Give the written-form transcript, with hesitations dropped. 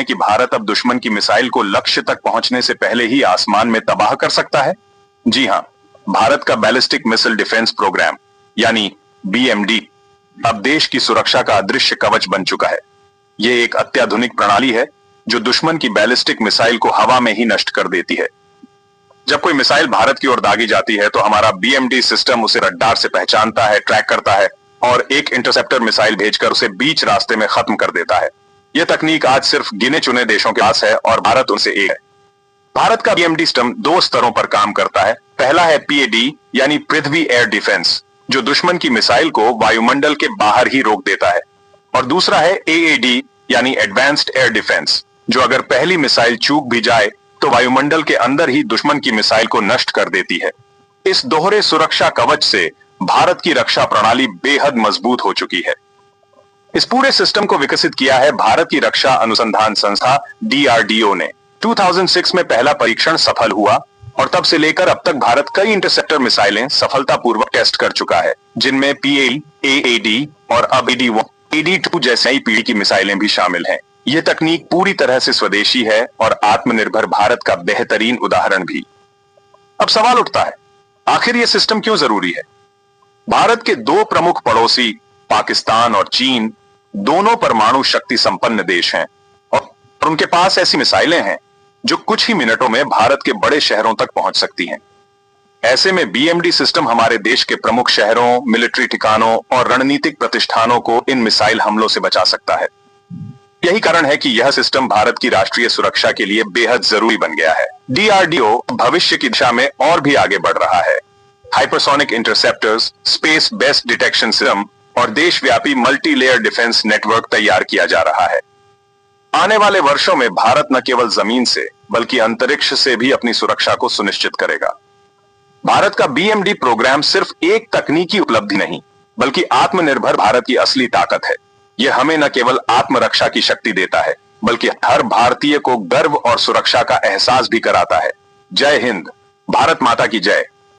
कि भारत अब दुश्मन की मिसाइल को लक्ष्य तक पहुंचने से पहले ही आसमान में तबाह कर सकता है? जी हां, भारत का बैलिस्टिक मिसाइल डिफेंस प्रोग्राम यानी बीएमडी अब देश की सुरक्षा का अदृश्य कवच बन चुका है। यह एक अत्याधुनिक प्रणाली है जो दुश्मन की बैलिस्टिक मिसाइल को हवा में ही नष्ट कर देती है। जब कोई मिसाइल भारत की ओर दागी जाती है तो हमारा बीएमडी सिस्टम उसे रडार से पहचानता है, ट्रैक करता है और एक इंटरसेप्टर मिसाइल भेजकर उसे बीच रास्ते में खत्म कर देता है। यह तकनीक आज सिर्फ गिने चुने देशों के पास है और भारत उनसे एक है। भारत का बीएमडी सिस्टम दो स्तरों पर काम करता है। पहला है पीएडी यानी पृथ्वी एयर डिफेंस, जो दुश्मन की मिसाइल को वायुमंडल के बाहर ही रोक देता है, और दूसरा है एएडी यानी एडवांस्ड एयर डिफेंस, जो अगर पहली मिसाइल चूक भी जाए तो वायुमंडल के अंदर ही दुश्मन की मिसाइल को नष्ट कर देती है। इस दोहरे सुरक्षा कवच से भारत की रक्षा प्रणाली बेहद मजबूत हो चुकी है। इस पूरे सिस्टम को विकसित किया है भारत की रक्षा अनुसंधान संस्था डीआरडीओ ने। 2006 में पहला परीक्षण सफल हुआ और तब से लेकर अब तक भारत कई इंटरसेप्टर मिसाइलें सफलतापूर्वक टेस्ट कर चुका है, जिनमें पीएई, एएडी और अब एडी-1, एडी-2 जैसी नई पीढ़ी की मिसाइलें भी शामिल हैं। यह तकनीक पूरी तरह से स्वदेशी है और आत्मनिर्भर भारत का बेहतरीन उदाहरण भी। अब सवाल उठता है, आखिर यह सिस्टम क्यों जरूरी है? भारत के दो प्रमुख पड़ोसी पाकिस्तान और चीन दोनों परमाणु शक्ति संपन्न देश हैं और उनके पास ऐसी मिसाइलें हैं जो कुछ ही मिनटों में भारत के बड़े शहरों तक पहुंच सकती हैं। ऐसे में बीएमडी सिस्टम हमारे देश के प्रमुख शहरों, मिलिट्री ठिकानों और रणनीतिक प्रतिष्ठानों को इन मिसाइल हमलों से बचा सकता है। यही कारण है कि यह सिस्टम भारत की राष्ट्रीय सुरक्षा के लिए बेहद जरूरी बन गया है। डीआरडीओ भविष्य की दिशा में और भी आगे बढ़ रहा है। Hypersonic interceptors, space based detection system और देशव्यापी मल्टी लेयर डिफेंस नेटवर्क तैयार किया जा रहा है। आने वाले वर्षों में भारत न केवल जमीन से बल्कि अंतरिक्ष से भी अपनी सुरक्षा को सुनिश्चित करेगा। भारत का बीएमडी प्रोग्राम सिर्फ एक तकनीकी उपलब्धि नहीं, बल्कि आत्मनिर्भर भारत की असली ताकत है। यह हमें न केवल आत्मरक्षा की शक्ति देता है, बल्कि हर भारतीय को गर्व और सुरक्षा का एहसास भी कराता है। जय हिंद, भारत माता की जय।